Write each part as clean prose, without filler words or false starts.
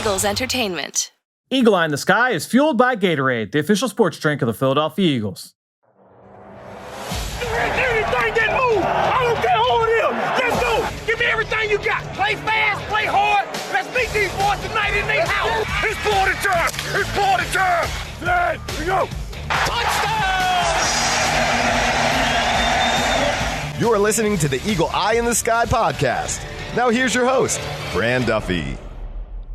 Eagles Entertainment. Eagle Eye in the Sky is fueled by Gatorade, the official sports drink of the Philadelphia Eagles. Anything that move, I don't care who it is. Let's go. Give me everything you got. Play fast, play hard. Let's meet these boys tonight in their house. It's party time. It's party time. Here we go. Touchdown! You are listening to the Eagle Eye in the Sky podcast. Now here's your host, Fran Duffy.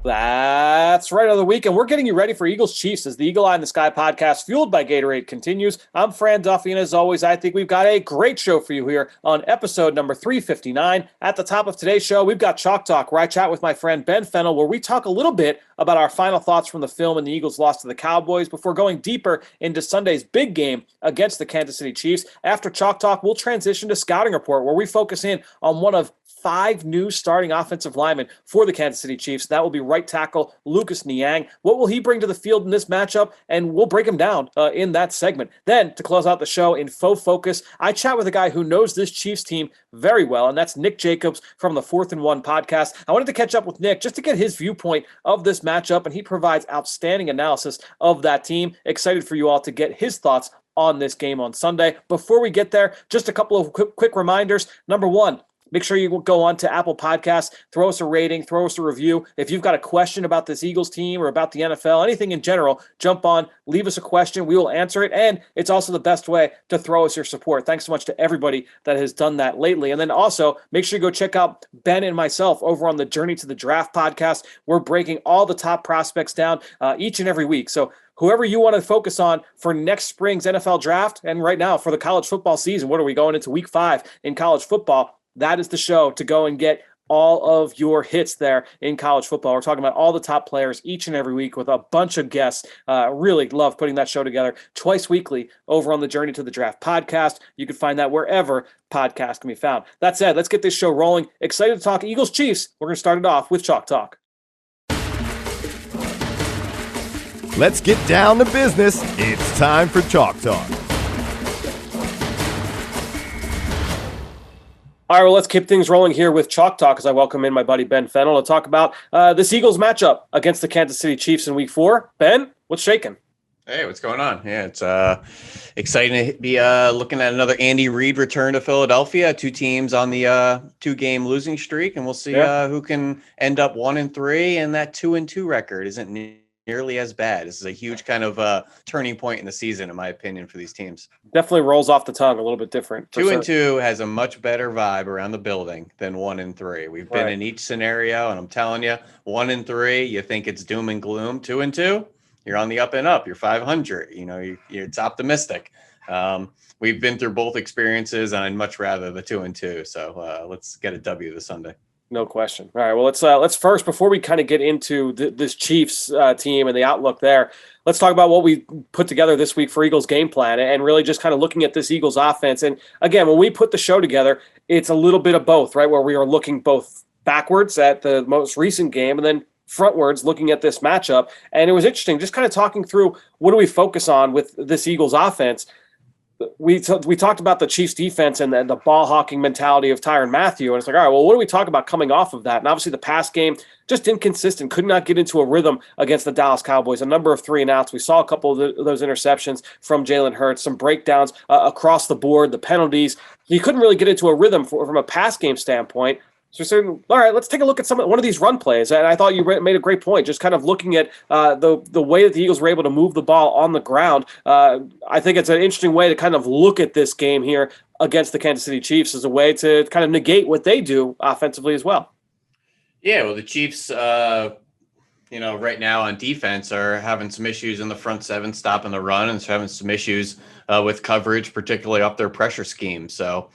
That's right, of the week, and we're getting you ready for Eagles Chiefs as the Eagle Eye in the Sky podcast, fueled by Gatorade, continues. I'm Fran Duffy, and as always, I think we've got a great show for you here on episode number 359. At the top of today's show, we've got Chalk Talk, where I chat with my friend Ben Fennel, where we talk a little bit about our final thoughts from the film and the Eagles' loss to the Cowboys before going deeper into Sunday's big game against the Kansas City Chiefs. After Chalk Talk, we'll transition to Scouting Report, where we focus in on one of 5 new starting offensive linemen for the Kansas City Chiefs. That will be right tackle Lucas Niang. What will he bring to the field in this matchup? And we'll break him down in that segment. Then, to close out the show in Faux Focus, I chat with a guy who knows this Chiefs team very well, and that's Nick Jacobs from the 4th and 1 podcast. I wanted to catch up with Nick just to get his viewpoint of this matchup, and he provides outstanding analysis of that team. Excited for you all to get his thoughts on this game on Sunday. Before we get there, just a couple of quick reminders. Number one, make sure you go on to Apple Podcasts, throw us a rating, throw us a review. If you've got a question about this Eagles team or about the NFL, anything in general, jump on, leave us a question. We will answer it, and it's also the best way to throw us your support. Thanks so much to everybody that has done that lately. And then also, make sure you go check out Ben and myself over on the Journey to the Draft podcast. We're breaking all the top prospects down each and every week. So whoever you want to focus on for next spring's NFL draft, and right now for the college football season, what are we going into week 5 in college football? That is the show to go and get all of your hits there in college football. We're talking about all the top players each and every week with a bunch of guests. Really love putting that show together twice weekly over on the Journey to the Draft podcast. You can find that wherever podcasts can be found. That said, let's get this show rolling. Excited to talk Eagles Chiefs. We're going to start it off with Chalk Talk. Let's get down to business. It's time for Chalk Talk. All right, well, let's keep things rolling here with Chalk Talk as I welcome in my buddy Ben Fennel to talk about this Eagles matchup against the Kansas City Chiefs in Week 4. Ben, what's shaking? Hey, what's going on? Yeah, it's exciting to be looking at another Andy Reid return to Philadelphia. 2 teams on the 2-game losing streak, and we'll see who can end up 1-3, and that 2-2 record isn't nearly as bad. This is a huge kind of turning point in the season, in my opinion, for these teams. Definitely rolls off the tongue a little bit different. 2-2 has a much better vibe around the building than 1-3. We've been in each scenario, and I'm telling you, 1-3, you think it's doom and gloom. 2-2, you're on the up and up. You're 500. You know, it's optimistic. We've been through both experiences, and I'd much rather the 2-2. So let's get a W this Sunday. No question. All right. Well, let's first, before we kind of get into this Chiefs team and the outlook there, let's talk about what we put together this week for Eagles game plan and really just kind of looking at this Eagles offense. And again, when we put the show together, it's a little bit of both, right? Where we are looking both backwards at the most recent game and then frontwards looking at this matchup. And it was interesting just kind of talking through what do we focus on with this Eagles offense. We talked about the Chiefs defense and the ball hawking mentality of Tyrann Mathieu. And it's like, all right, well, what do we talk about coming off of that? And obviously the pass game, just inconsistent, could not get into a rhythm against the Dallas Cowboys. A number of 3-and-outs. We saw a couple of those interceptions from Jalen Hurts, some breakdowns across the board, the penalties. You couldn't really get into a rhythm from a pass game standpoint. So we said, all right, let's take a look at one of these run plays. And I thought you made a great point, just kind of looking at the way that the Eagles were able to move the ball on the ground. I think it's an interesting way to kind of look at this game here against the Kansas City Chiefs as a way to kind of negate what they do offensively as well. Yeah, well, the Chiefs, right now on defense are having some issues in the front 7 stopping the run and having some issues with coverage, particularly up their pressure scheme. So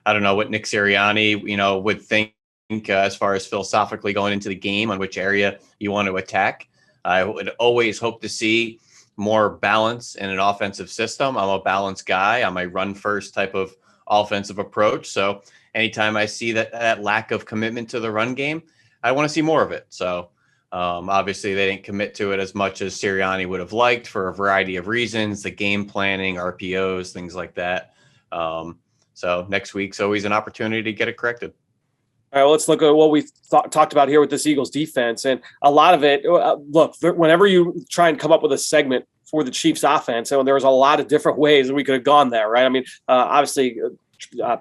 I don't know what Nick Sirianni, would think as far as philosophically going into the game on which area you want to attack. I would always hope to see more balance in an offensive system. I'm a balanced guy. I'm a run first type of offensive approach. So anytime I see that lack of commitment to the run game, I want to see more of it. So obviously they didn't commit to it as much as Sirianni would have liked for a variety of reasons, the game planning, RPOs, things like that. So next week's always an opportunity to get it corrected. All right, well, let's look at what we talked about here with this Eagles defense. And a lot of it, look, whenever you try and come up with a segment for the Chiefs offense, and there was a lot of different ways that we could have gone there, right? I mean, obviously,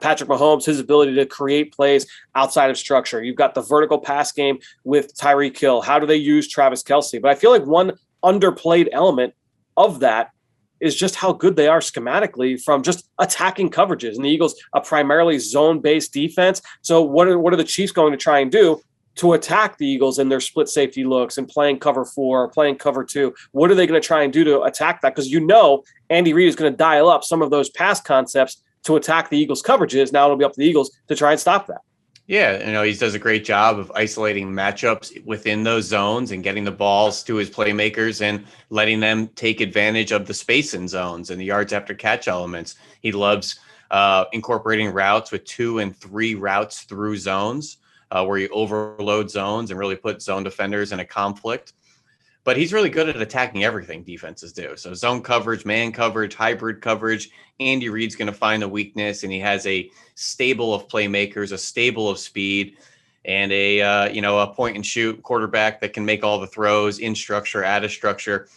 Patrick Mahomes, his ability to create plays outside of structure. You've got the vertical pass game with Tyreek Hill. How do they use Travis Kelce? But I feel like one underplayed element of that is just how good they are schematically from just attacking coverages. And the Eagles, a primarily zone-based defense. So what are the Chiefs going to try and do to attack the Eagles in their split safety looks and playing cover 4 or playing cover 2? What are they going to try and do to attack that? Because Andy Reid is going to dial up some of those pass concepts to attack the Eagles' coverages. Now it'll be up to the Eagles to try and stop that. Yeah, he does a great job of isolating matchups within those zones and getting the balls to his playmakers and letting them take advantage of the space in zones and the yards after catch elements. He loves incorporating routes with 2 and 3 routes through zones where you overload zones and really put zone defenders in a conflict. But he's really good at attacking everything defenses do. So zone coverage, man coverage, hybrid coverage. Andy Reid's going to find the weakness, and he has a stable of playmakers, a stable of speed, and a point and shoot quarterback that can make all the throws in structure, out of structure.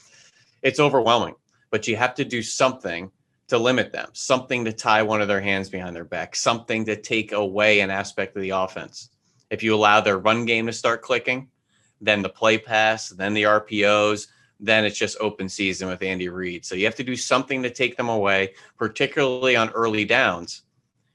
It's overwhelming, but you have to do something to limit them, something to tie one of their hands behind their back, something to take away an aspect of the offense. If you allow their run game to start clicking, then the play pass, then the RPOs, then it's just open season with Andy Reid. So you have to do something to take them away, particularly on early downs.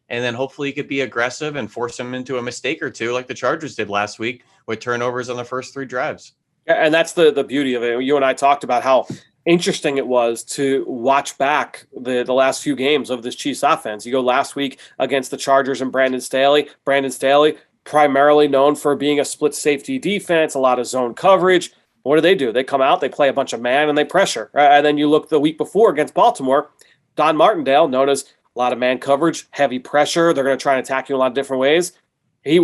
And then hopefully you could be aggressive and force them into a mistake or two like the Chargers did last week with turnovers on the first 3 drives. And that's the beauty of it. You and I talked about how interesting it was to watch back the last few games of this Chiefs offense. You go last week against the Chargers and Brandon Staley. Brandon Staley, primarily known for being a split safety defense, a lot of zone coverage. What do? They come out, they play a bunch of man, and they pressure. And then you look the week before against Baltimore, Don Martindale, known as a lot of man coverage, heavy pressure. They're going to try and attack you in a lot of different ways. He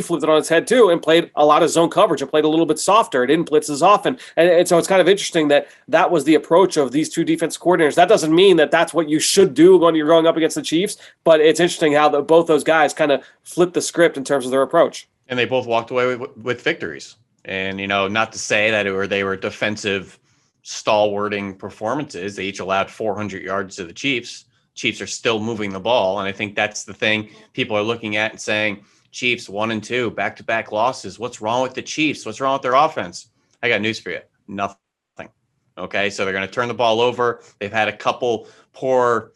flipped it on his head too and played a lot of zone coverage and played a little bit softer. It didn't blitz as often. And so it's kind of interesting that was the approach of these 2 defense coordinators. That doesn't mean that that's what you should do when you're going up against the Chiefs, but it's interesting how both those guys kind of flipped the script in terms of their approach. And they both walked away with victories. And, not to say that they were defensive stalwarting performances. They each allowed 400 yards to the Chiefs. Chiefs are still moving the ball. And I think that's the thing people are looking at and saying, Chiefs 1 and 2, back-to-back losses. What's wrong with the Chiefs? What's wrong with their offense? I got news for you. Nothing. Okay, so they're going to turn the ball over. They've had a couple poor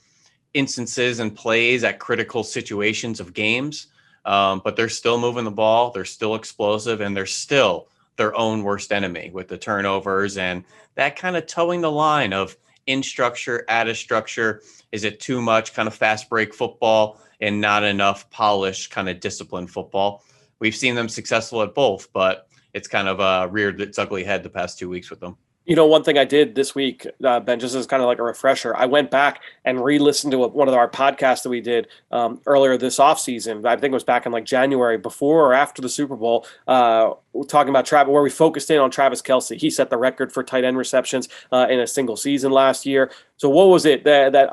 instances and plays at critical situations of games, but they're still moving the ball. They're still explosive, and they're still their own worst enemy with the turnovers and that kind of towing the line of in structure, out of structure. Is it too much kind of fast break football and not enough polished kind of disciplined football? We've seen them successful at both, but it's kind of reared its ugly head the past 2 weeks with them. One thing I did this week, Ben, just as kind of like a refresher, I went back and re-listened to one of our podcasts that we did earlier this offseason. I think it was back in like January, before or after the Super Bowl, talking about Travis, where we focused in on Travis Kelce. He set the record for tight end receptions in a single season last year. So what was it that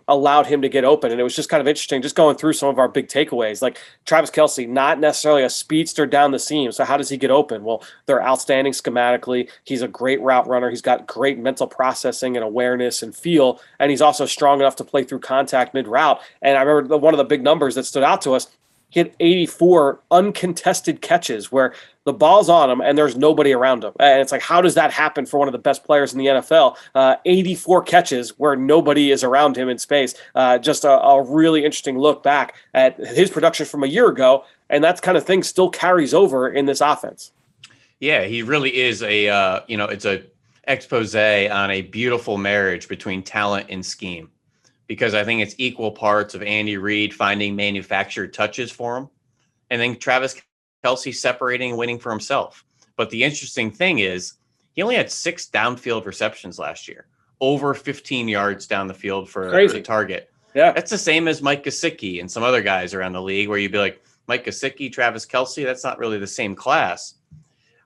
allowed him to get open? And it was just kind of interesting, just going through some of our big takeaways. Like Travis Kelce, not necessarily a speedster down the seam. So how does he get open? Well, they're outstanding schematically. He's a great route runner. He's got great mental processing and awareness and feel. And he's also strong enough to play through contact mid-route. And I remember one of the big numbers that stood out to us, he had 84 uncontested catches where the ball's on him and there's nobody around him. And it's like, how does that happen for one of the best players in the NFL? 84 catches where nobody is around him in space. Just a really interesting look back at his production from a year ago. And that kind of thing still carries over in this offense. Yeah, he really is it's a expose on a beautiful marriage between talent and scheme. Because I think it's equal parts of Andy Reid finding manufactured touches for him, and then Travis Kelce separating and winning for himself. But the interesting thing is he only had 6 downfield receptions last year, over 15 yards down the field for the target. Yeah, that's the same as Mike Gesicki and some other guys around the league where you'd be like, Mike Gesicki, Travis Kelce, that's not really the same class.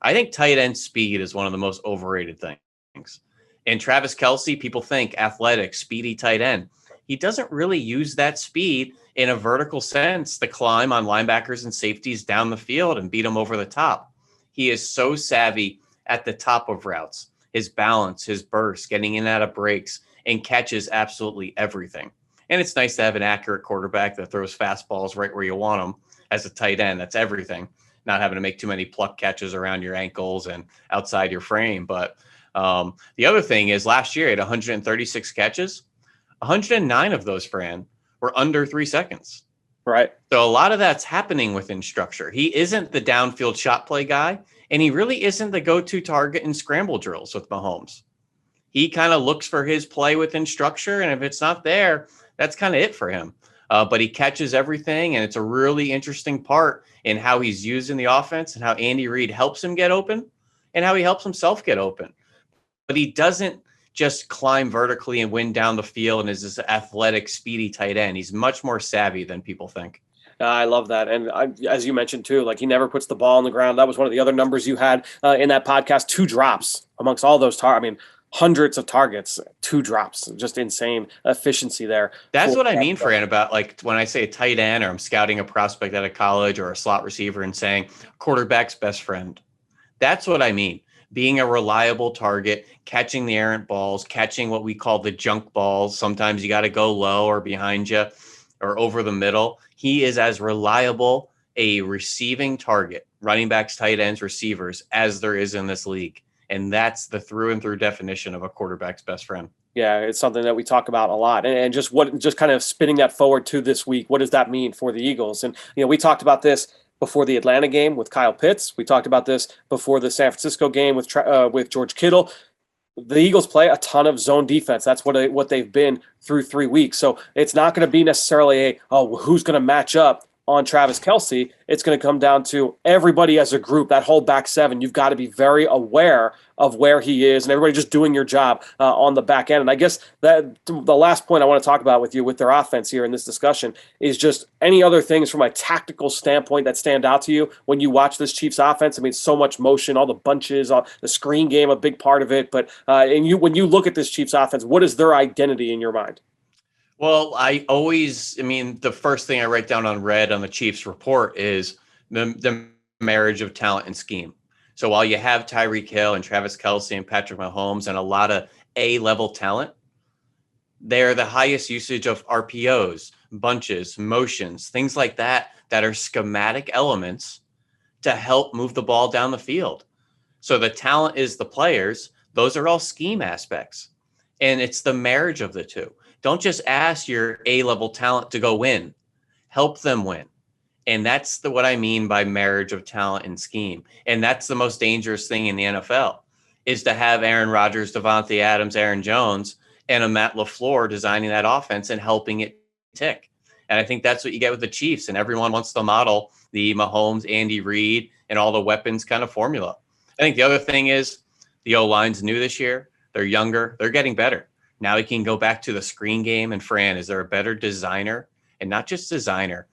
I think tight end speed is one of the most overrated things. And Travis Kelce, people think athletic, speedy tight end. he doesn't really use that speed in a vertical sense to climb on linebackers and safeties down the field and beat them over the top. He is so savvy at the top of routes, his balance, his burst, getting in and out of breaks, and catches absolutely everything. And it's nice to have an accurate quarterback that throws fastballs right where you want them as a tight end. That's everything. Not having to make too many pluck catches around your ankles and outside your frame. But the other thing is last year he had 136 catches. 109 of those, Fran, were under 3 seconds. Right. So a lot of that's happening within structure. He isn't the downfield shot play guy, and he really isn't the go-to target in scramble drills with Mahomes. He kind of looks for his play within structure, and if it's not there, that's kind of it for him. But he catches everything, and it's a really interesting part in how he's used in the offense and how Andy Reid helps him get open and how he helps himself get open. But he doesn't just climb vertically and win down the field and is this athletic, speedy tight end. He's much more savvy than people think. I love that. And as you mentioned, too, like he never puts the ball on the ground. That was one of the other numbers you had in that podcast, 2 drops amongst all those hundreds of targets, 2 drops, just insane efficiency there. That's what I mean, Fran, about like when I say a tight end or I'm scouting a prospect at a college or a slot receiver and saying quarterback's best friend. That's what I mean. Being a reliable target, catching the errant balls, catching what we call the junk balls. Sometimes you got to go low or behind you or over the middle. He is as reliable a receiving target, running backs, tight ends, receivers, as there is in this league. And that's the through and through definition of a quarterback's best friend. Yeah, it's something that we talk about a lot. And just kind of spinning that forward to this week, what does that mean for the Eagles? And, we talked about this before the Atlanta game with Kyle Pitts. We talked about this before the San Francisco game with George Kittle. The Eagles play a ton of zone defense. That's what they've been through 3 weeks. So it's not going to be necessarily who's going to match up on Travis Kelce. It's going to come down to everybody as a group, that whole back seven. You've got to be very aware of where he is and everybody just doing your job on the back end. And I guess that the last point I want to talk about with you with their offense here in this discussion is just any other things from a tactical standpoint that stand out to you when you watch this Chiefs offense. I mean, so much motion, all the bunches, the screen game, a big part of it. But when you look at this Chiefs offense, what is their identity in your mind? Well, the first thing I write down on red on the Chiefs report is the marriage of talent and scheme. So while you have Tyreek Hill and Travis Kelce and Patrick Mahomes and a lot of A-level talent, they're the highest usage of RPOs, bunches, motions, things like that are schematic elements to help move the ball down the field. So the talent is the players. Those are all scheme aspects. And it's the marriage of the two. Don't just ask your A-level talent to go win. Help them win. And that's what I mean by marriage of talent and scheme. And that's the most dangerous thing in the NFL is to have Aaron Rodgers, Devontae Adams, Aaron Jones, and a Matt LaFleur designing that offense and helping it tick. And I think that's what you get with the Chiefs. And everyone wants to model the Mahomes, Andy Reid, and all the weapons kind of formula. I think the other thing is the O-line's new this year. They're younger. They're getting better. Now we can go back to the screen game. And Fran, is there a better designer, and not just designer,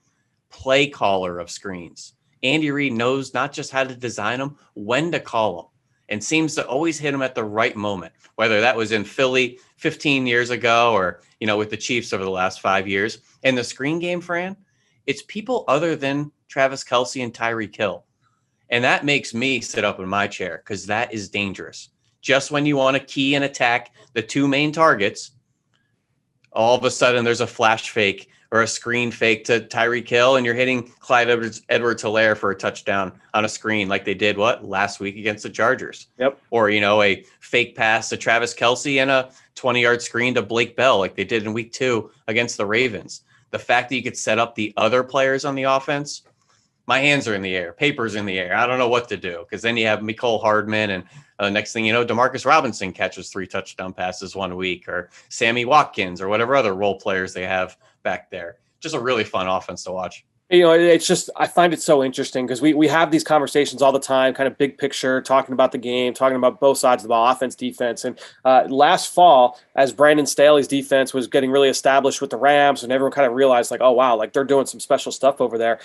play caller of screens? Andy Reid knows not just how to design them, when to call them, and seems to always hit them at the right moment, whether that was in Philly 15 years ago or, with the Chiefs over the last 5 years. And the screen game, Fran, it's people other than Travis Kelce and Tyreek Hill. And that makes me sit up in my chair because that is dangerous. Just when you want to key and attack the two main targets, all of a sudden there's a flash fake or a screen fake to Tyreek Hill, and you're hitting Clyde Edwards-Helaire for a touchdown on a screen like they did last week against the Chargers. Yep. Or, a fake pass to Travis Kelce and a 20-yard screen to Blake Bell like they did in week 2 against the Ravens. The fact that you could set up the other players on the offense, my hands are in the air, papers in the air. I don't know what to do, because then you have Mecole Hardman, and next thing you know, Demarcus Robinson catches 3 touchdown passes 1 week, or Sammy Watkins, or whatever other role players they have back there. Just a really fun offense to watch. It's just, I find it so interesting because we have these conversations all the time, kind of big picture, talking about the game, talking about both sides of the ball, offense, defense. And last fall, as Brandon Staley's defense was getting really established with the Rams, and everyone kind of realized, oh, wow, they're doing some special stuff over there.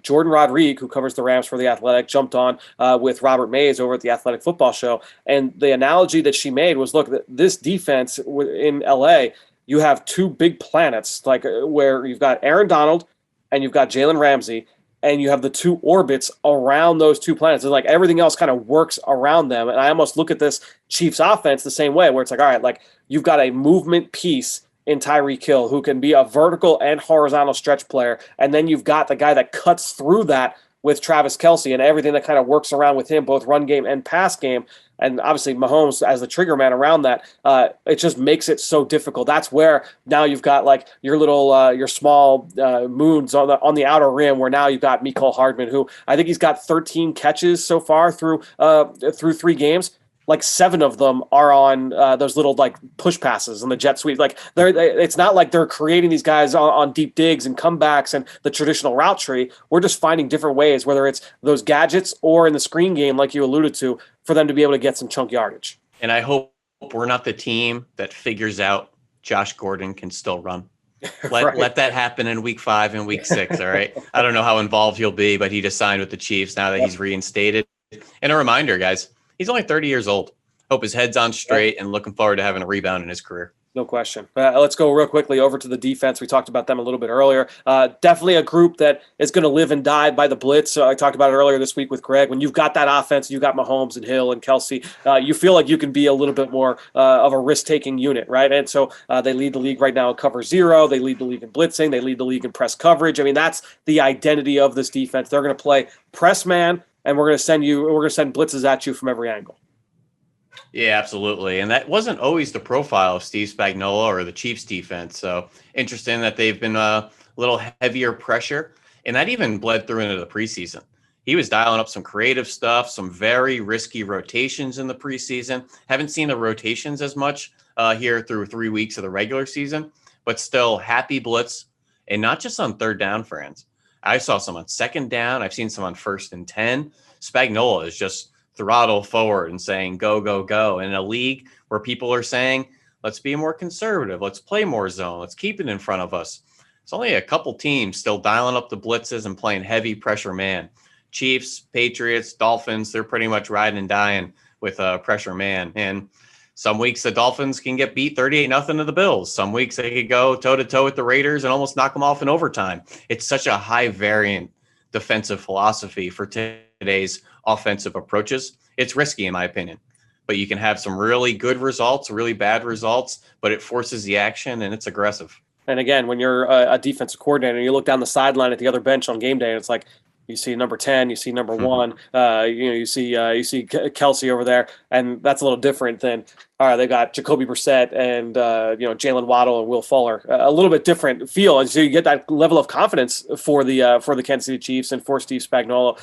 Jordan Rodriguez, who covers the Rams for The Athletic, jumped on with Robert Mays over at the Athletic Football Show. And the analogy that she made was, look, this defense in L.A., you have two big planets, like where you've got Aaron Donald and you've got Jalen Ramsey, and you have the two orbits around those two planets. It's like everything else kind of works around them. And I almost look at this Chiefs offense the same way, where it's like, all right, like you've got a movement piece in Tyreek Hill who can be a vertical and horizontal stretch player. And then you've got the guy that cuts through that with Travis Kelce and everything that kind of works around with him, both run game and pass game. And obviously Mahomes as the trigger man around that, it just makes it so difficult. That's where now you've got like your little, your small moons on the outer rim, where now you've got Mecole Hardman, who I think he's got 13 catches so far through 3 games. Like 7 of them are on those little like push passes and the jet sweep. Like it's not like they're creating these guys on deep digs and comebacks and the traditional route tree. We're just finding different ways, whether it's those gadgets or in the screen game, like you alluded to, for them to be able to get some chunk yardage. And I hope we're not the team that figures out Josh Gordon can still run. Let that happen in week 5 and week 6. All right. I don't know how involved he'll be, but he just signed with the Chiefs now that he's reinstated. And a reminder, guys, he's only 30 years old. Hope his head's on straight and looking forward to having a rebound in his career. No question. Let's go real quickly over to the defense. We talked about them a little bit earlier. Definitely a group that is going to live and die by the blitz. I talked about it earlier this week with Greg. When you've got that offense, you've got Mahomes and Hill and Kelce, you feel like you can be a little bit more of a risk-taking unit, right? And so they lead the league right now in cover 0. They lead the league in blitzing. They lead the league in press coverage. I mean, that's the identity of this defense. They're going to play press man, and we're going to send blitzes at you from every angle. Yeah, absolutely. And that wasn't always the profile of Steve Spagnuolo or the Chiefs defense. So interesting that they've been a little heavier pressure, and that even bled through into the preseason. He was dialing up some creative stuff, some very risky rotations in the preseason. Haven't seen the rotations as much here through 3 weeks of the regular season, but still happy blitz, and not just on 3rd down, friends. I saw some on 2nd down. I've seen some on 1st and 10. Spagnuolo is just throttle forward and saying, go, go, go. In a league where people are saying, let's be more conservative. Let's play more zone. Let's keep it in front of us. It's only a couple teams still dialing up the blitzes and playing heavy pressure man. Chiefs, Patriots, Dolphins, they're pretty much riding and dying with pressure man. And some weeks the Dolphins can get beat 38-0 to the Bills. Some weeks they could go toe-to-toe with the Raiders and almost knock them off in overtime. It's such a high variant defensive philosophy for today's offensive approaches. It's risky in my opinion, but you can have some really good results, really bad results, but it forces the action and it's aggressive. And again, when you're a defensive coordinator, you look down the sideline at the other bench on game day, and it's like you see number 10, you see number 1, you see Kelce over there, and that's a little different than all right, they got Jacoby Brissett and Jalen Waddle and Will Fuller. A little bit different feel, and so you get that level of confidence for the Kansas City Chiefs and for Steve Spagnuolo.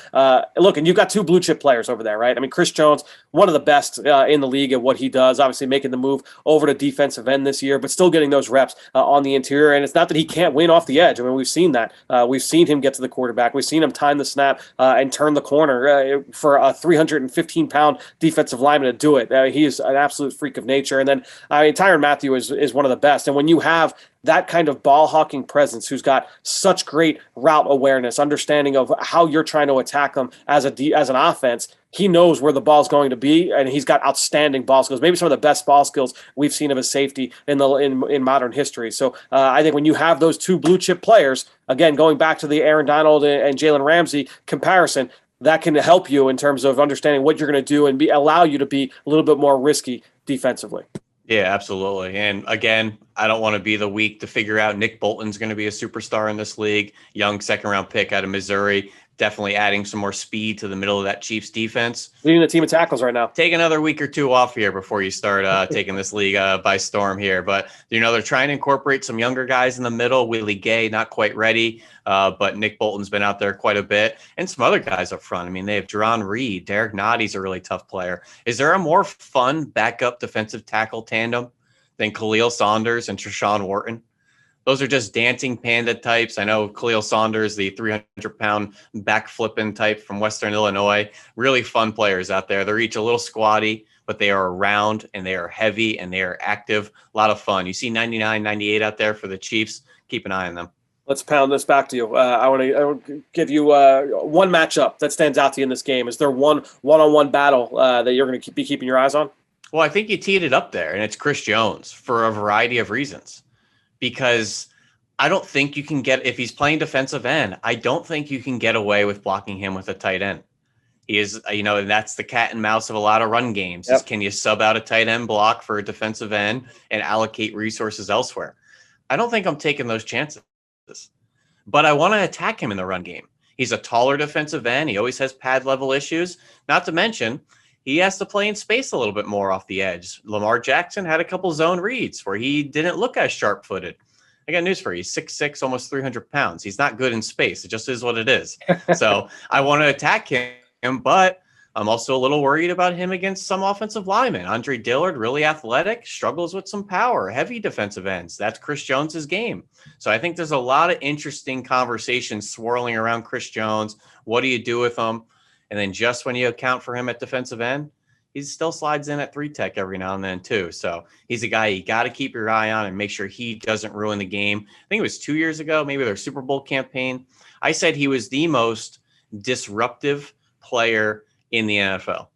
Look, and you've got 2 blue chip players over there, right? I mean, Chris Jones, one of the best in the league at what he does. Obviously, making the move over to defensive end this year, but still getting those reps on the interior. And it's not that he can't win off the edge. I mean, we've seen that. We've seen him get to the quarterback. We've seen him time the snap and turn the corner for a 315-pound defensive lineman to do it. He is an absolute freak of nature. And then Tyrann Mathieu is one of the best. And when you have that kind of ball hawking presence, who's got such great route awareness, understanding of how you're trying to attack them as an offense, he knows where the ball's going to be, and he's got outstanding ball skills. Maybe some of the best ball skills we've seen of a safety in modern history. So I think when you have those 2 blue chip players, again, going back to the Aaron Donald and Jalen Ramsey comparison, that can help you in terms of understanding what you're going to do and allow you to be a little bit more risky defensively. Yeah, absolutely. And again, I don't want to be the week to figure out Nick Bolton's going to be a superstar in this league. Young 2nd-round pick out of Missouri, definitely adding some more speed to the middle of that Chiefs defense. Leading the team of tackles right now. Take another week or 2 off here before you start taking this league by storm here. But, they're trying to incorporate some younger guys in the middle. Willie Gay, not quite ready, but Nick Bolton's been out there quite a bit. And some other guys up front. I mean, they have Jerron Reed. Derek Notty's a really tough player. Is there a more fun backup defensive tackle tandem than Khalil Saunders and Treshaun Wharton? Those are just dancing panda types. I know Khalil Saunders, the 300-pound back-flipping type from Western Illinois. Really fun players out there. They're each a little squatty, but they are around, and they are heavy, and they are active. A lot of fun. You see 99, 98 out there for the Chiefs. Keep an eye on them. Let's pound this back to you. I want to give you one matchup that stands out to you in this game. Is there one-on-one battle that you're going to be keeping your eyes on? Well, I think you teed it up there, and it's Chris Jones for a variety of reasons. because I don't think you can if he's playing defensive end, I don't think you can get away with blocking him with a tight end. He is, and that's the cat and mouse of a lot of run games. Is can you sub out a tight end block for a defensive end and allocate resources elsewhere? I don't think I'm taking those chances, but I want to attack him in the run game. He's a taller defensive end. He always has pad level issues. Not to mention, he has to play in space a little bit more off the edge. Lamar Jackson had a couple zone reads where he didn't look as sharp-footed. I got news for you. He's 6'6", almost 300 pounds. He's not good in space. It just is what it is. So I want to attack him, but I'm also a little worried about him against some offensive linemen. Andre Dillard, really athletic, struggles with some power, heavy defensive ends. That's Chris Jones's game. So I think there's a lot of interesting conversations swirling around Chris Jones. What do you do with him? And then just when you account for him at defensive end, he still slides in at 3-tech every now and then too. So he's a guy you got to keep your eye on and make sure he doesn't ruin the game. I think it was 2 years ago, maybe their Super Bowl campaign. I said he was the most disruptive player in the NFL.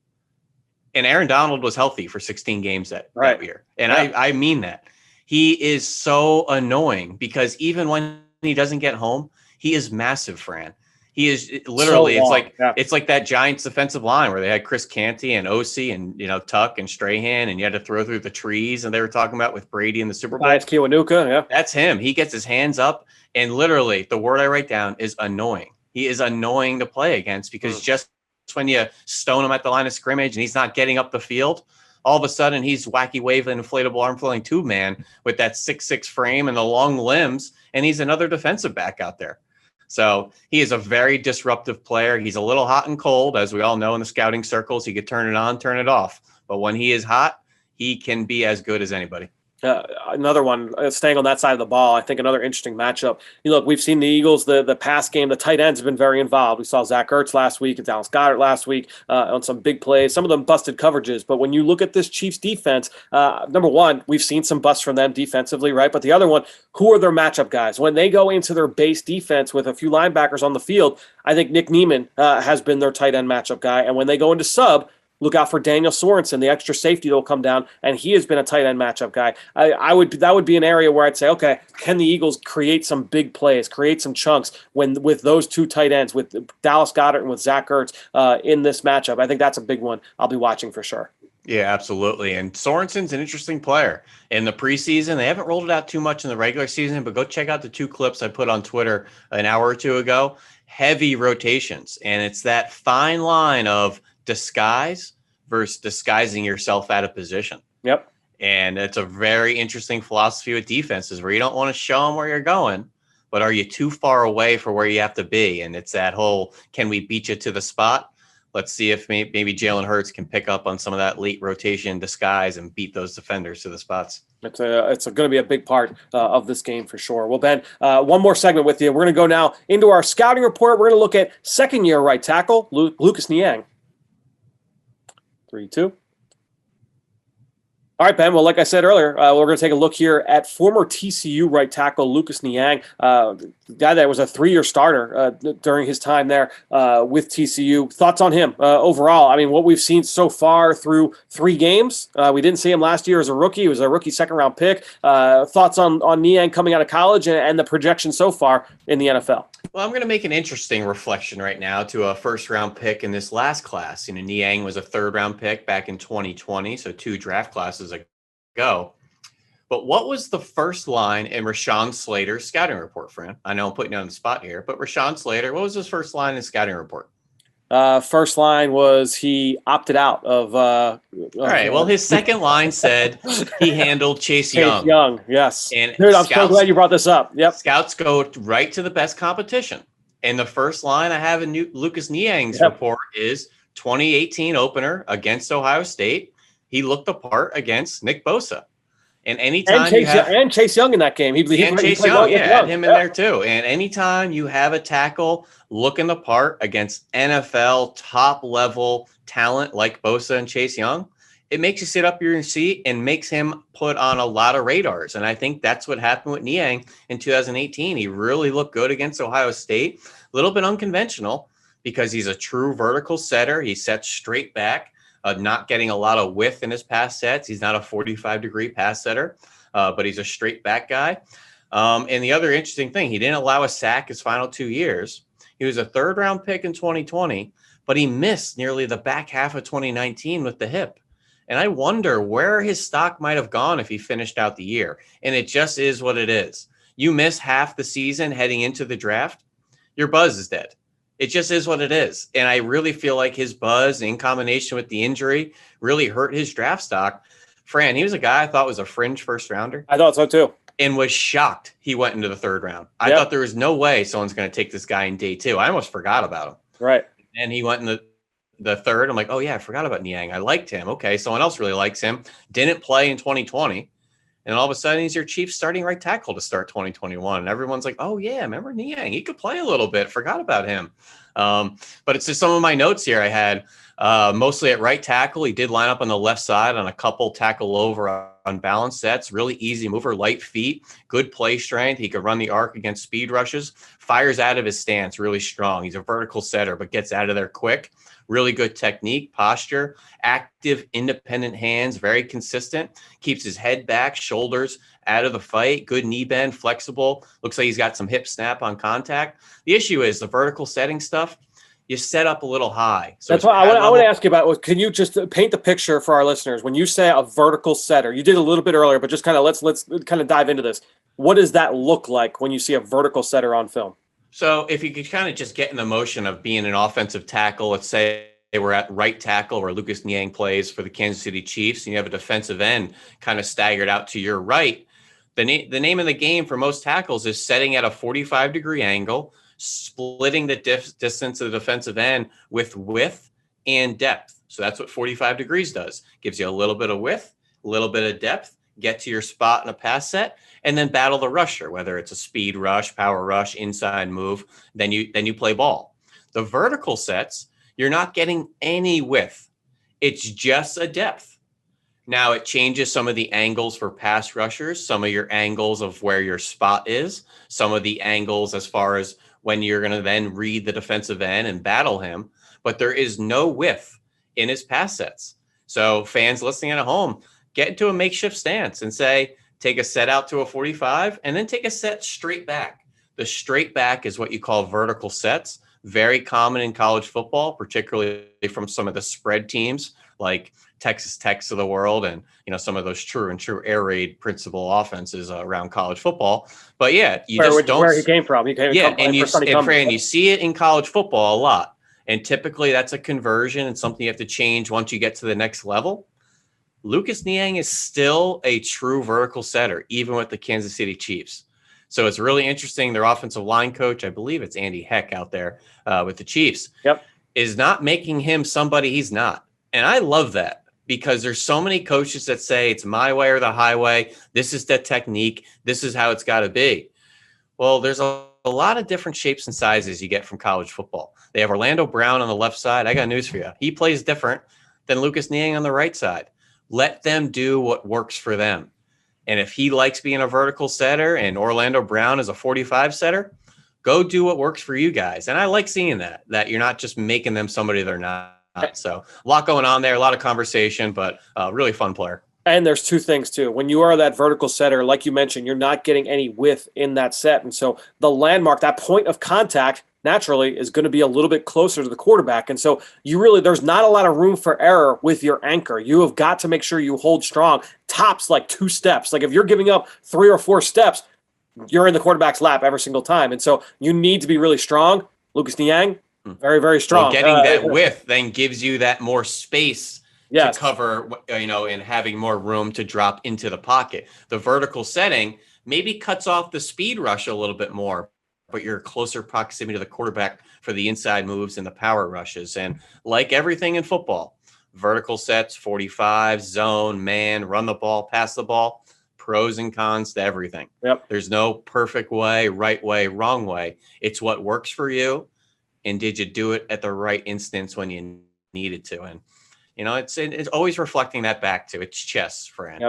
And Aaron Donald was healthy for 16 games that year. And I mean that. He is so annoying because even when he doesn't get home, he is massive, Fran. He is literally, it's like that Giants defensive line where they had Chris Canty and OC and, Tuck and Strahan, and you had to throw through the trees. And they were talking about with Brady in the Super Bowl. Kiwanuka, yeah. That's him. He gets his hands up. And literally the word I write down is annoying. He is annoying to play against because just when you stone him at the line of scrimmage and he's not getting up the field, all of a sudden he's wacky waving inflatable arm flailing tube man with that 6'6" frame and the long limbs. And he's another defensive back out there. So he is a very disruptive player. He's a little hot and cold, as we all know in the scouting circles. He could turn it on, turn it off. But when he is hot, he can be as good as anybody. Another one, staying on that side of the ball, I think another interesting matchup. Look, we've seen the Eagles, the pass game, the tight ends have been very involved. We saw Zach Ertz last week and Dallas Goedert last week on some big plays. Some of them busted coverages. But when you look at this Chiefs defense, number one, we've seen some busts from them defensively, right? But the other one, who are their matchup guys? When they go into their base defense with a few linebackers on the field, I think Nick Niemann has been their tight end matchup guy. And when they go into sub, look out for Daniel Sorensen, the extra safety that will come down, and he has been a tight end matchup guy. That would be an area where I'd say, okay, can the Eagles create some big plays, create some chunks with those two tight ends, with Dallas Goedert and with Zach Ertz in this matchup? I think that's a big one I'll be watching for sure. Yeah, absolutely. And Sorensen's an interesting player. In the preseason, they haven't rolled it out too much in the regular season, but go check out the 2 clips I put on Twitter an hour or two ago. Heavy rotations, and it's that fine line of disguise versus disguising yourself out of position. Yep. And it's a very interesting philosophy with defenses where you don't want to show them where you're going, but are you too far away for where you have to be? And it's that whole, can we beat you to the spot? Let's see if maybe Jalen Hurts can pick up on some of that late rotation disguise and beat those defenders to the spots. It's going to be a big part of this game for sure. Well, Ben, one more segment with you. We're going to go now into our scouting report. We're going to look at second-year right tackle, Lucas Niang. 3-2. All right, Ben. Well, like I said earlier, we're going to take a look here at former TCU right tackle Lucas Niang, the guy that was a 3-year starter during his time there with TCU. Thoughts on him overall? I mean, what we've seen so far through 3 games. We didn't see him last year as a rookie. He was a rookie second-round pick. Thoughts on Niang coming out of college and the projection so far in the NFL? Well, I'm going to make an interesting reflection right now to a first-round pick in this last class. Niang was a third-round pick back in 2020, so 2 draft classes ago. But what was the first line in Rashawn Slater's scouting report, Fran? I know I'm putting you on the spot here, but Rashawn Slater, what was his first line in his scouting report? First line was he opted out of. All right. Well, his second line said he handled Chase Young. Chase Young, yes. And dude, I'm so glad you brought this up. Yep. Scouts go right to the best competition. And the first line I have in Lucas Niang's report is 2018 opener against Ohio State. He looked the part against Nick Bosa. And anytime and Chase Young in that game. Chase Young, had him in there too. And anytime you have a tackle looking the part against NFL top level talent like Bosa and Chase Young, it makes you sit up your seat and makes him put on a lot of radars. And I think that's what happened with Niang in 2018. He really looked good against Ohio State. A little bit unconventional because he's a true vertical setter. He sets straight back. Not getting a lot of width in his pass sets. He's not a 45-degree pass setter, but he's a straight back guy. And the other interesting thing, he didn't allow a sack his final 2 years. He was a third-round pick in 2020, but he missed nearly the back half of 2019 with the hip. And I wonder where his stock might have gone if he finished out the year. And it just is what it is. You miss half the season heading into the draft, your buzz is dead. It just is what it is. And I really feel like his buzz in combination with the injury really hurt his draft stock. Fran, he was a guy I thought was a fringe first rounder. I thought so too. And was shocked he went into the third round. I thought there was no way someone's going to take this guy in day 2. I almost forgot about him. Right. And he went in the third. I'm like, oh, yeah, I forgot about Niang. I liked him. Okay, someone else really likes him. Didn't play in 2020. And all of a sudden, he's your Chiefs starting right tackle to start 2021. And everyone's like, oh, yeah, remember Niang? He could play a little bit. Forgot about him. But it's just some of my notes here I had. Mostly at right tackle. He did line up on the left side on a couple tackle over unbalanced sets. Really easy mover, light feet, good play strength. He could run the arc against speed rushes. Fires out of his stance really strong. He's a vertical setter, but gets out of there quick. Really good technique, posture, active, independent hands, very consistent. Keeps his head back, shoulders out of the fight. Good knee bend, flexible. Looks like he's got some hip snap on contact. The issue is the vertical setting stuff. You set up a little high. So that's why I want to ask you about. Can you just paint the picture for our listeners? When you say a vertical setter, you did a little bit earlier, but just kind of let's kind of dive into this. What does that look like when you see a vertical setter on film? So if you could kind of just get in the motion of being an offensive tackle, let's say we're at right tackle where Lucas Niang plays for the Kansas City Chiefs, and you have a defensive end kind of staggered out to your right. The name of the game for most tackles is setting at a 45-degree angle, splitting the distance of the defensive end with width and depth. So that's what 45 degrees does. Gives you a little bit of width, a little bit of depth, get to your spot in a pass set, and then battle the rusher, whether it's a speed rush, power rush, inside move, then you play ball. The vertical sets, you're not getting any width. It's just a depth. Now it changes some of the angles for pass rushers, some of your angles of where your spot is, some of the angles as far as when you're going to then read the defensive end and battle him, but there is no width in his pass sets. So fans listening at home, get into a makeshift stance and say, take a set out to a 45 and then take a set straight back. The straight back is what you call vertical sets. Very common in college football, particularly from some of the spread teams like Texas Techs of the world and, some of those true air raid principle offenses around college football. But yeah, where he came from. Fran, you see it in college football a lot. And typically that's a conversion and something you have to change once you get to the next level. Lucas Niang is still a true vertical setter, even with the Kansas City Chiefs. So it's really interesting. Their offensive line coach, I believe it's Andy Heck out there with the Chiefs, is not making him somebody he's not. And I love that because there's so many coaches that say it's my way or the highway. This is the technique. This is how it's got to be. Well, there's a lot of different shapes and sizes you get from college football. They have Orlando Brown on the left side. I got news for you. He plays different than Lucas Niang on the right side. Let them do what works for them. And if he likes being a vertical setter and Orlando Brown is a 45 setter, go do what works for you guys. And I like seeing that you're not just making them somebody they're not. So a lot going on there, a lot of conversation, but really fun player. And there's two things too. When you are that vertical setter, like you mentioned, you're not getting any width in that set. And so the landmark, that point of contact, naturally is going to be a little bit closer to the quarterback. And so there's not a lot of room for error with your anchor. You have got to make sure you hold strong. Tops like 2 steps. Like if you're giving up 3 or 4 steps, you're in the quarterback's lap every single time. And so you need to be really strong. Lucas Niang, very, very strong. Well, getting that width then gives you that more space to cover, and having more room to drop into the pocket. The vertical setting maybe cuts off the speed rush a little bit more, but you're closer proximity to the quarterback for the inside moves and the power rushes. And like everything in football, vertical sets, 45, zone, man, run the ball, pass the ball, pros and cons to everything. Yep. There's no perfect way, right way, wrong way. It's what works for you. And did you do it at the right instance when you needed to? And, it's always reflecting that back to it's chess, Fran,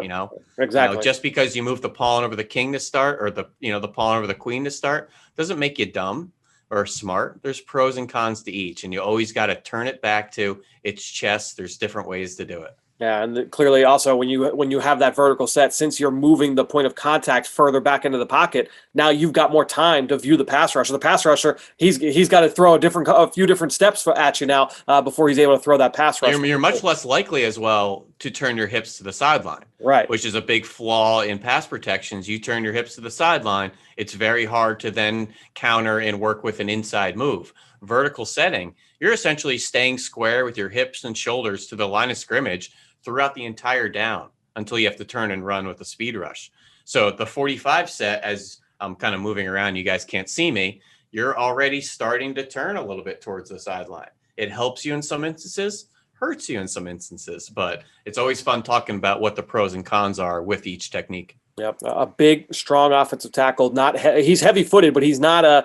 Exactly. Just because you move the pawn over the king to start or the pawn over the queen to start doesn't make you dumb or smart. There's pros and cons to each. And you always got to turn it back to it's chess. There's different ways to do it. Yeah, and clearly also when you have that vertical set, since you're moving the point of contact further back into the pocket, now you've got more time to view the pass rusher. The pass rusher, he's got to throw a few different steps at you now before he's able to throw that pass rush. You're much less likely as well to turn your hips to the sideline, right? Which is a big flaw in pass protections. You turn your hips to the sideline, it's very hard to then counter and work with an inside move. Vertical setting, you're essentially staying square with your hips and shoulders to the line of scrimmage throughout the entire down until you have to turn and run with a speed rush. So the 45 set, as I'm kind of moving around, you guys can't see me, you're already starting to turn a little bit towards the sideline. It helps you in some instances, hurts you in some instances, but it's always fun talking about what the pros and cons are with each technique. Yep, a big, strong offensive tackle. He's heavy-footed, but he's not a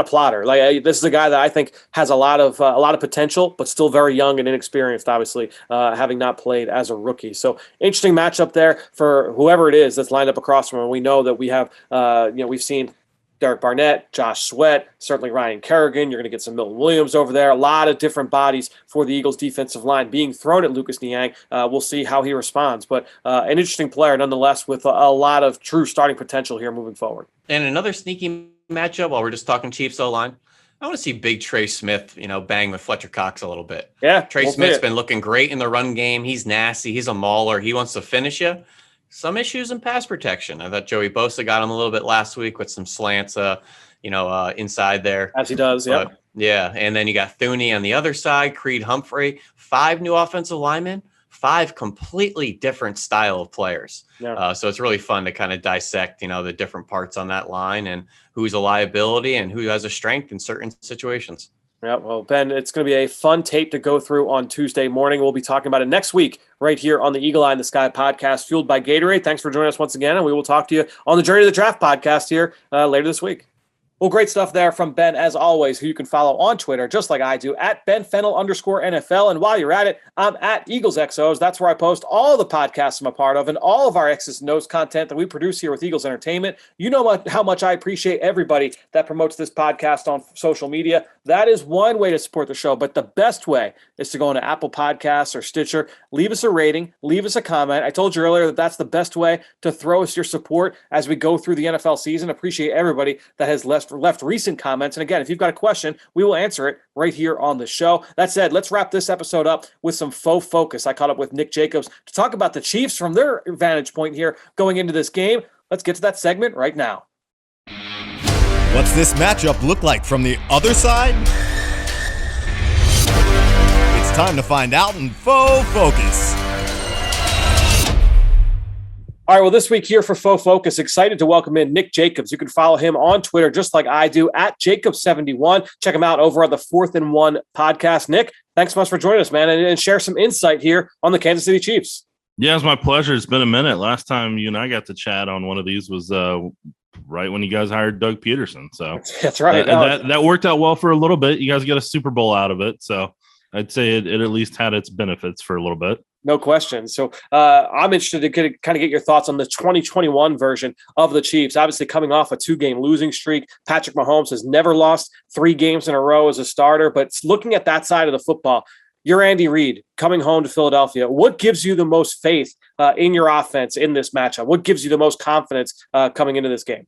plotter. Like this is a guy that I think has a lot of potential, but still very young and inexperienced. Obviously, having not played as a rookie. So interesting matchup there for whoever it is that's lined up across from him. We know that we have, we've seen Derek Barnett, Josh Sweat, certainly Ryan Kerrigan. You're going to get some Milton Williams over there. A lot of different bodies for the Eagles defensive line being thrown at Lucas Niang. We'll see how he responds. But an interesting player nonetheless with a lot of true starting potential here moving forward. And another sneaky matchup while we're just talking Chiefs O-line. I want to see big Trey Smith, bang with Fletcher Cox a little bit. Yeah. Trey Smith's been looking great in the run game. He's nasty. He's a mauler. He wants to finish you. Some issues in pass protection. I thought Joey Bosa got him a little bit last week with some slants, inside there. As he does, yeah. Yeah, and then you got Thuney on the other side, Creed Humphrey, 5 new offensive linemen, 5 completely different style of players. Yeah. So it's really fun to kind of dissect, the different parts on that line and who's a liability and who has a strength in certain situations. Yeah, well, Ben, it's going to be a fun tape to go through on Tuesday morning. We'll be talking about it next week right here on the Eagle Eye in the Sky podcast, fueled by Gatorade. Thanks for joining us once again, and we will talk to you on the Journey to the Draft podcast here later this week. Well, great stuff there from Ben, as always, who you can follow on Twitter, just like I do, at Ben Fennel _NFL. And while you're at it, I'm at Eagles XOs. That's where I post all the podcasts I'm a part of and all of our X's and O's content that we produce here with Eagles Entertainment. You know how much I appreciate everybody that promotes this podcast on social media. That is one way to support the show, but the best way is to go into Apple Podcasts or Stitcher, leave us a rating, leave us a comment. I told you earlier that that's the best way to throw us your support as we go through the NFL season. Appreciate everybody that has left recent comments. And again, if you've got a question, we will answer it right here on the show. That said, let's wrap this episode up with some faux focus. I caught up with Nick Jacobs to talk about the Chiefs from their vantage point here going into this game. Let's get to that segment right now. What's this matchup look like from the other side? It's time to find out in Faux Focus. All right, well, this week here for Faux Focus, excited to welcome in Nick Jacobs. You can follow him on Twitter just like I do, at Jacobs71. Check him out over on the 4th and 1 podcast. Nick, thanks so much for joining us, man, and share some insight here on the Kansas City Chiefs. Yeah, it's my pleasure. It's been a minute. Last time you and I got to chat on one of these was right when you guys hired Doug Peterson. So that's right. That worked out well for a little bit. You guys got a Super Bowl out of it. So I'd say it at least had its benefits for a little bit. No question. So I'm interested to kind of get your thoughts on the 2021 version of the Chiefs. Obviously, coming off a 2-game losing streak, Patrick Mahomes has never lost 3 games in a row as a starter. But looking at that side of the football, you're Andy Reid coming home to Philadelphia. What gives you the most faith in your offense in this matchup? What gives you the most confidence coming into this game?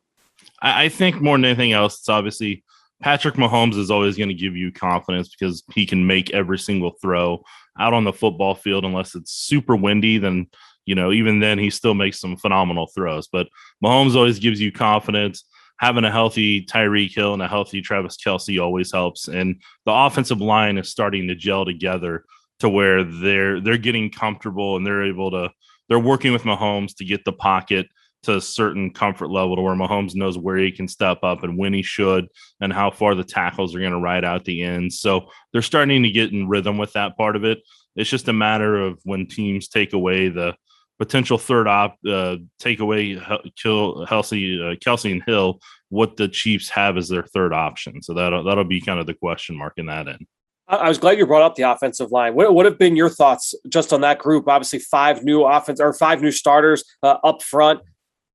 I think more than anything else, it's obviously Patrick Mahomes is always going to give you confidence because he can make every single throw out on the football field. Unless it's super windy, then, even then he still makes some phenomenal throws. But Mahomes always gives you confidence. Having a healthy Tyreek Hill and a healthy Travis Kelce always helps. And the offensive line is starting to gel together to where they're getting comfortable and they're working with Mahomes to get the pocket to a certain comfort level to where Mahomes knows where he can step up and when he should and how far the tackles are going to ride out the end. So they're starting to get in rhythm with that part of it. It's just a matter of when teams take away the potential third take away Kelce and Hill, what the Chiefs have as their third option. So that'll be kind of the question mark in that end. I was glad you brought up the offensive line. What have been your thoughts just on that group? Obviously, 5 new starters up front.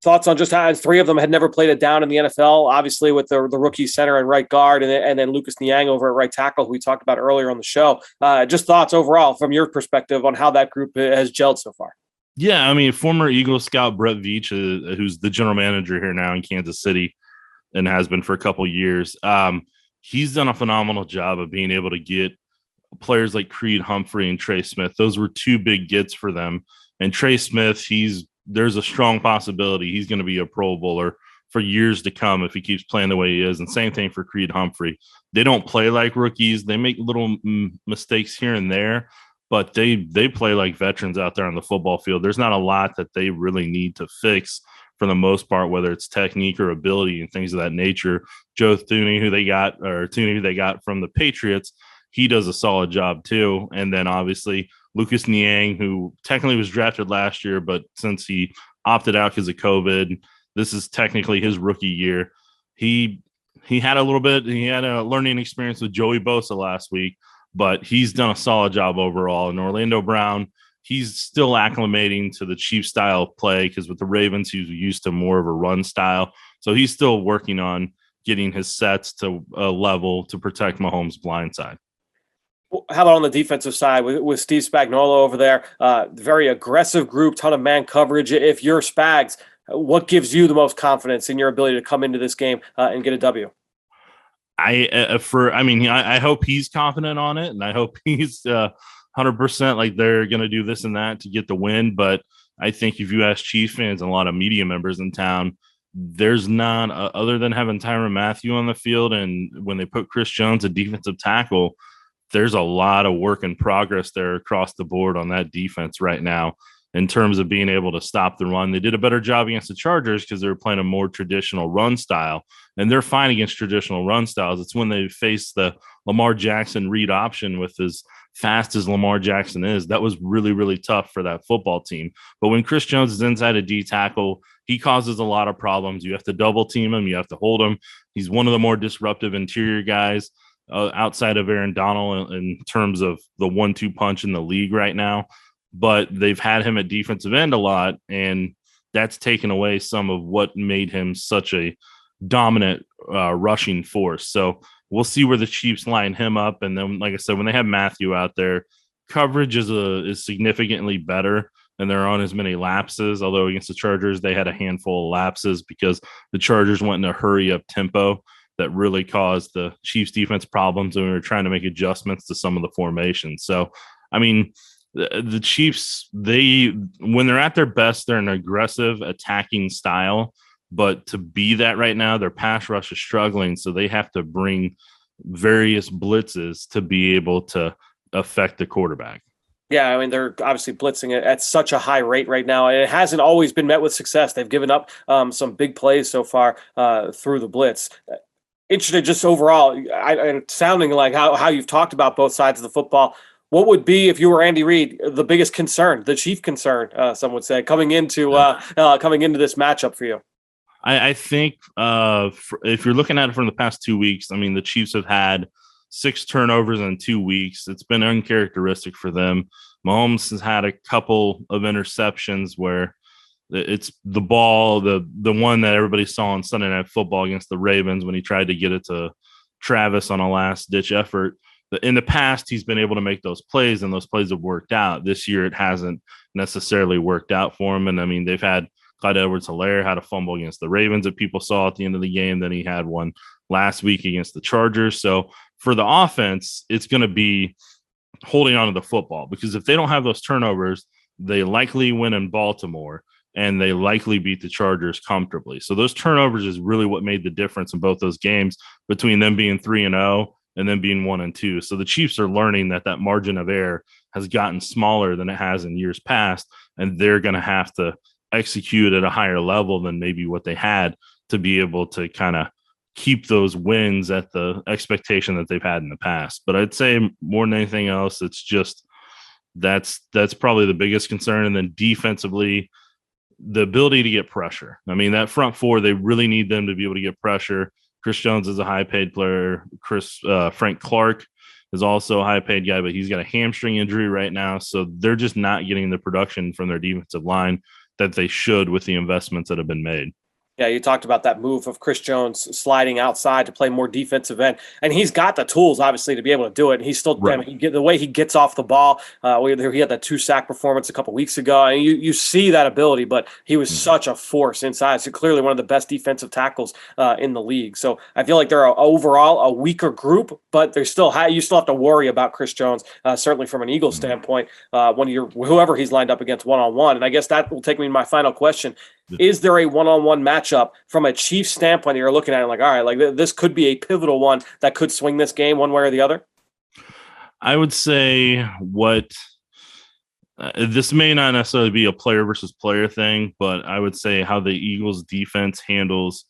Thoughts on just how three of them had never played it down in the NFL, obviously with the rookie center and right guard, and then Lucas Niang over at right tackle, who we talked about earlier on the show. Just thoughts overall from your perspective on how that group has gelled so far. Yeah, I mean, former Eagle scout Brett Veach, who's the general manager here now in Kansas City and has been for a couple years, he's done a phenomenal job of being able to get players like Creed Humphrey and Trey Smith. Those were two big gets for them. And Trey Smith, there's a strong possibility he's going to be a Pro Bowler for years to come if he keeps playing the way he is. And same thing for Creed Humphrey. They don't play like rookies. They make little mistakes here and there, but they play like veterans out there on the football field. There's not a lot that they really need to fix for the most part, whether it's technique or ability and things of that nature. Joe Thuney, who they got from the Patriots, he does a solid job too. And then obviously Lucas Niang, who technically was drafted last year, but since he opted out because of COVID, this is technically his rookie year. He had a learning experience with Joey Bosa last week, but he's done a solid job overall. And Orlando Brown, he's still acclimating to the Chiefs style of play because with the Ravens, he's used to more of a run style. So he's still working on getting his sets to a level to protect Mahomes' blind side. How about on the defensive side with Steve Spagnuolo over there? Very aggressive group, ton of man coverage. If you're Spags, what gives you the most confidence in your ability to come into this game and get a W? I hope he's confident on it, and I hope he's 100% like they're going to do this and that to get the win. But I think if you ask Chiefs fans and a lot of media members in town, there's not other than having Tyrann Mathieu on the field, and when they put Chris Jones a defensive tackle, there's a lot of work in progress there across the board on that defense right now in terms of being able to stop the run. They did a better job against the Chargers because they were playing a more traditional run style, and they're fine against traditional run styles. It's when they face the Lamar Jackson read option with as fast as Lamar Jackson is, that was really, really tough for that football team. But when Chris Jones is inside a D tackle, he causes a lot of problems. You have to double team him. You have to hold him. He's one of the more disruptive interior guys outside of Aaron Donald in terms of the 1-2 punch in the league right now. But they've had him at defensive end a lot, and that's taken away some of what made him such a dominant rushing force. So we'll see where the Chiefs line him up. And then, like I said, when they have Matthew out there, coverage is significantly better, and there aren't as many lapses. Although against the Chargers, they had a handful of lapses because the Chargers went in a hurry up tempo that really caused the Chiefs defense problems when we were trying to make adjustments to some of the formations. So, I mean, the Chiefs, when they're at their best, they're an aggressive attacking style, but to be that right now, their pass rush is struggling. So they have to bring various blitzes to be able to affect the quarterback. Yeah, I mean, they're obviously blitzing at such a high rate right now. It hasn't always been met with success. They've given up some big plays so far through the blitz. Interested just overall, sounding like how you've talked about both sides of the football. What would be, if you were Andy Reid, the biggest concern, the chief concern, some would say, coming into this matchup for you? I think if you're looking at it from the past 2 weeks, I mean, the Chiefs have had 6 turnovers in 2 weeks. It's been uncharacteristic for them. Mahomes has had a couple of interceptions where it's the ball, the one that everybody saw on Sunday Night Football against the Ravens when he tried to get it to Travis on a last-ditch effort. In the past, he's been able to make those plays, and those plays have worked out. This year, it hasn't necessarily worked out for him. And, I mean, they've had Clyde Edwards-Helaire had a fumble against the Ravens that people saw at the end of the game. Then he had one last week against the Chargers. So for the offense, it's going to be holding on to the football, because if they don't have those turnovers, they likely win in Baltimore, and they likely beat the Chargers comfortably. So those turnovers is really what made the difference in both those games between them being 3-0 and then being 1-2. So the Chiefs are learning that margin of error has gotten smaller than it has in years past, and they're going to have to execute at a higher level than maybe what they had to be able to kind of keep those wins at the expectation that they've had in the past. But I'd say more than anything else, it's just that's probably the biggest concern. And then defensively, the ability to get pressure. I mean, that front four, they really need them to be able to get pressure. Chris Jones is a high-paid player. Frank Clark is also a high-paid guy, but he's got a hamstring injury right now, so they're just not getting the production from their defensive line that they should with the investments that have been made. Yeah, you talked about that move of Chris Jones sliding outside to play more defensive end, and he's got the tools, obviously, to be able to do it. And he's still the way he gets off the ball. He had that 2-sack performance a couple weeks ago, and you see that ability. But he was such a force inside. So clearly, one of the best defensive tackles in the league. So I feel like they're overall a weaker group, but you still have to worry about Chris Jones, certainly from an Eagles standpoint, when whoever he's lined up against one-on-one. And I guess that will take me to my final question. Is there a one-on-one matchup from a Chiefs standpoint that you're looking at and like, all right, like this could be a pivotal one that could swing this game one way or the other? I would say this may not necessarily be a player versus player thing, but I would say how the Eagles defense handles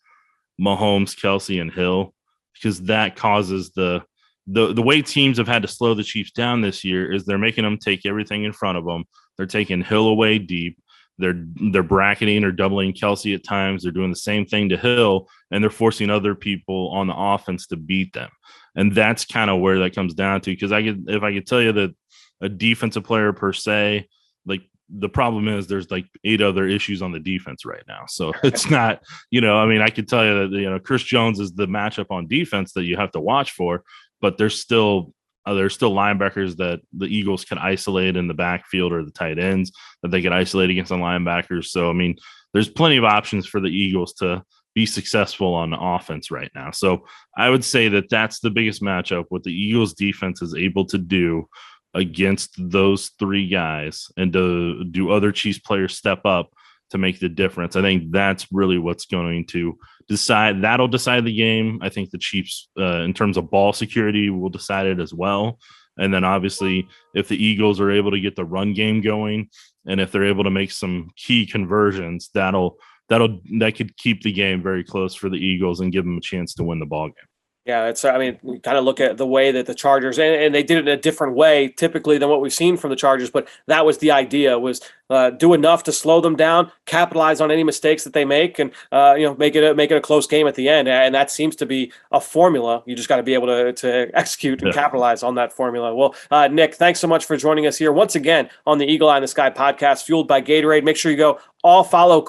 Mahomes, Kelce, and Hill, because that causes the way teams have had to slow the Chiefs down this year is they're making them take everything in front of them. They're taking Hill away deep. They're bracketing or doubling Kelce at times. They're doing the same thing to Hill, and they're forcing other people on the offense to beat them. And that's kind of where that comes down to. Because if I could tell you that a defensive player per se, like the problem is there's like 8 other issues on the defense right now. So it's not, I could tell you that, Chris Jones is the matchup on defense that you have to watch for, but there's still linebackers that the Eagles can isolate in the backfield or the tight ends that they can isolate against the linebackers. So, there's plenty of options for the Eagles to be successful on offense right now. So I would say that that's the biggest matchup, what the Eagles defense is able to do against those 3 guys and to do other Chiefs players step up to make the difference. I think that's really what's going to decide. That'll decide the game. I think the Chiefs, in terms of ball security, will decide it as well. And then obviously, if the Eagles are able to get the run game going, and if they're able to make some key conversions, that could keep the game very close for the Eagles and give them a chance to win the ball game. Yeah, we kind of look at the way that the Chargers, and they did it in a different way typically than what we've seen from the Chargers, but that was the idea, was do enough to slow them down, capitalize on any mistakes that they make, and make it a close game at the end. And that seems to be a formula. You just got to be able to execute and capitalize on that formula. Well, Nick, thanks so much for joining us here once again on the Eagle Eye in the Sky podcast, fueled by Gatorade. Make sure you go all follow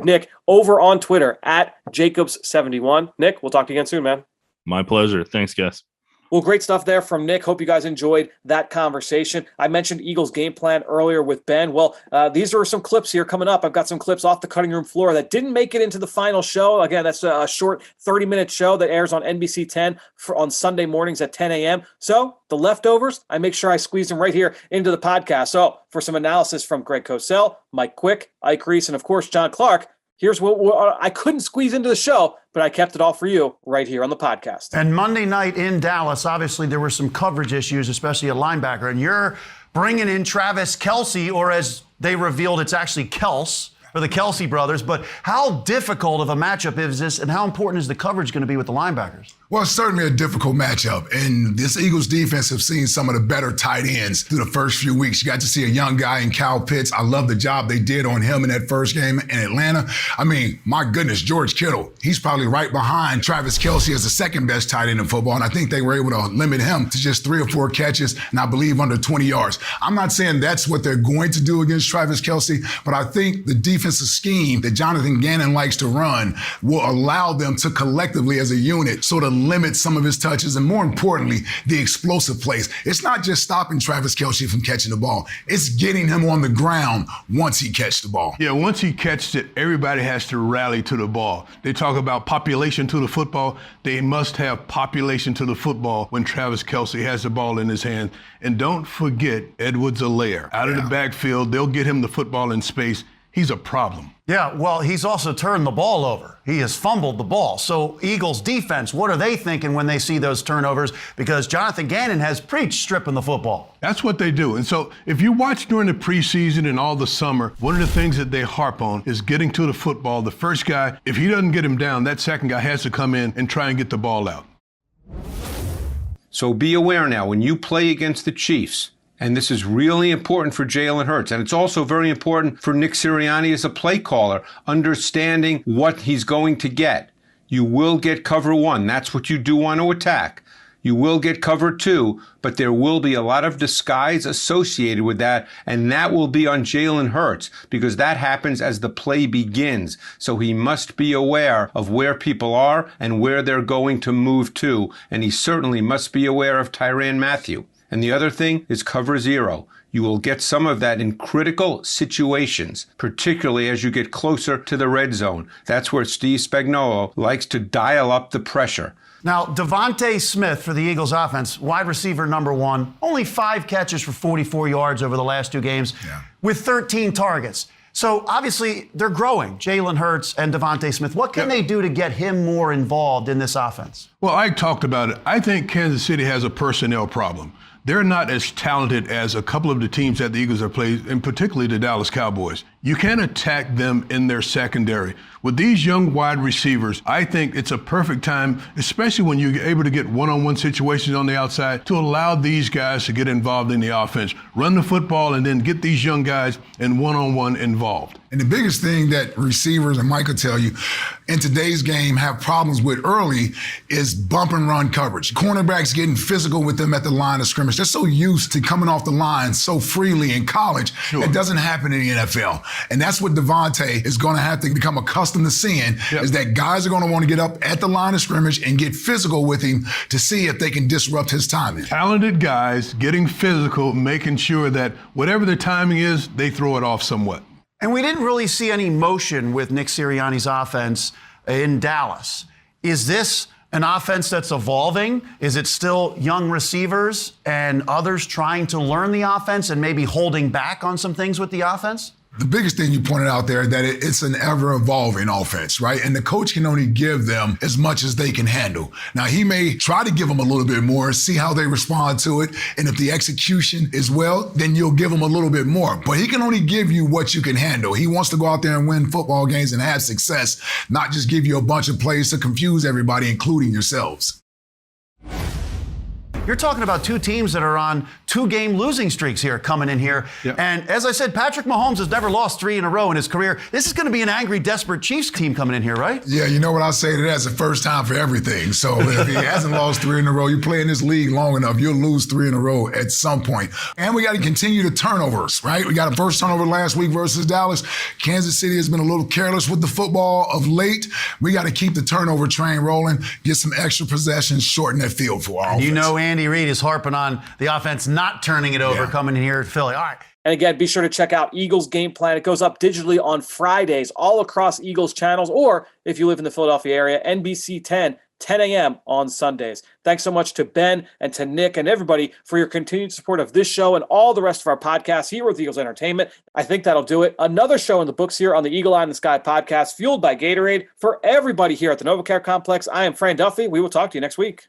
Nick over on Twitter at Jacobs71. Nick, we'll talk to you again soon, man. My pleasure. Thanks, guys. Well, great stuff there from Nick. Hope you guys enjoyed that conversation. I mentioned Eagles game plan earlier with Ben. Well, these are some clips here coming up. I've got some clips off the cutting room floor that didn't make it into the final show. Again, that's a short 30-minute show that airs on NBC 10 on Sunday mornings at 10 a.m. So the leftovers, I make sure I squeeze them right here into the podcast. So for some analysis from Greg Cosell, Mike Quick, Ike Reese, and of course, John Clark, here's what I couldn't squeeze into the show, but I kept it all for you right here on the podcast. And Monday night in Dallas, obviously there were some coverage issues, especially at linebacker. And you're bringing in Travis Kelce, or as they revealed, it's actually Kelce, for the Kelce brothers. But how difficult of a matchup is this, and how important is the coverage going to be with the linebackers? Well, it's certainly a difficult matchup. And this Eagles defense have seen some of the better tight ends through the first few weeks. You got to see a young guy in Kyle Pitts. I love the job they did on him in that first game in Atlanta. My goodness, George Kittle, he's probably right behind Travis Kelce as the second best tight end in football. And I think they were able to limit him to just 3 or 4 catches, and I believe under 20 yards. I'm not saying that's what they're going to do against Travis Kelce, but I think the defensive scheme that Jonathan Gannon likes to run will allow them to collectively as a unit sort of limit some of his touches, and more importantly, the explosive plays. It's not just stopping Travis Kelce from catching the ball. It's getting him on the ground once he catches the ball. Yeah, once he catches it, everybody has to rally to the ball. They talk about population to the football. They must have population to the football when Travis Kelce has the ball in his hand. And don't forget Edwards-Helaire. Out of the backfield, they'll get him the football in space. He's a problem. Yeah, well, he's also turned the ball over. He has fumbled the ball. So Eagles defense, what are they thinking when they see those turnovers? Because Jonathan Gannon has preached stripping the football. That's what they do. And so if you watch during the preseason and all the summer, one of the things that they harp on is getting to the football. The first guy, if he doesn't get him down, that second guy has to come in and try and get the ball out. So be aware now, when you play against the Chiefs, and this is really important for Jalen Hurts. And it's also very important for Nick Sirianni as a play caller, understanding what he's going to get. You will get cover one. That's what you do want to attack. You will get cover 2, but there will be a lot of disguise associated with that, and that will be on Jalen Hurts because that happens as the play begins. So he must be aware of where people are and where they're going to move to, and he certainly must be aware of Tyrann Mathieu. And the other thing is cover 0. You will get some of that in critical situations, particularly as you get closer to the red zone. That's where Steve Spagnuolo likes to dial up the pressure. Now, Devontae Smith for the Eagles offense, wide receiver number 1, only 5 catches for 44 yards over the last 2 games with 13 targets. So obviously they're growing, Jalen Hurts and Devontae Smith. What can they do to get him more involved in this offense? Well, I talked about it. I think Kansas City has a personnel problem. They're not as talented as a couple of the teams that the Eagles have played, and particularly the Dallas Cowboys. You can't attack them in their secondary. With these young wide receivers, I think it's a perfect time, especially when you're able to get one-on-one situations on the outside, to allow these guys to get involved in the offense, run the football, and then get these young guys in one-on-one involved. And the biggest thing that receivers, and Mike will tell you, in today's game have problems with early is bump and run coverage. Cornerbacks getting physical with them at the line of scrimmage. They're so used to coming off the line so freely in college. It doesn't happen in the NFL. And that's what Devontae is going to have to become accustomed to seeing, is that guys are going to want to get up at the line of scrimmage and get physical with him to see if they can disrupt his timing. Talented guys getting physical, making sure that whatever the timing is, they throw it off somewhat. And we didn't really see any motion with Nick Sirianni's offense in Dallas. Is this an offense that's evolving? Is it still young receivers and others trying to learn the offense and maybe holding back on some things with the offense? The biggest thing you pointed out there, that it's an ever-evolving offense, right? And the coach can only give them as much as they can handle. Now, he may try to give them a little bit more, see how they respond to it. And if the execution is well, then you'll give them a little bit more. But he can only give you what you can handle. He wants to go out there and win football games and have success, not just give you a bunch of plays to confuse everybody, including yourselves. You're talking about 2 teams that are on 2-game losing streaks here coming in here. And as I said, Patrick Mahomes has never lost 3 in a row in his career. This is going to be an angry, desperate Chiefs team coming in here, right? Yeah, you know what I say to that? That's the first time for everything. So if he hasn't lost 3 in a row, you play in this league long enough, you'll lose 3 in a row at some point. And we got to continue the turnovers, right? We got a first turnover last week versus Dallas. Kansas City has been a little careless with the football of late. We got to keep the turnover train rolling, get some extra possessions, shorten that field for our offense. You know Andy Reid is harping on the offense not turning it over coming in here at Philly. All right. And again, be sure to check out Eagles Game Plan. It goes up digitally on Fridays all across Eagles channels, or if you live in the Philadelphia area, NBC 10 a.m. on Sundays. Thanks so much to Ben and to Nick and everybody for your continued support of this show and all the rest of our podcasts here with Eagles Entertainment. I think that'll do it. Another show in the books here on the Eagle Eye in the Sky podcast, fueled by Gatorade. For everybody here at the NovaCare Complex, I am Fran Duffy. We will talk to you next week.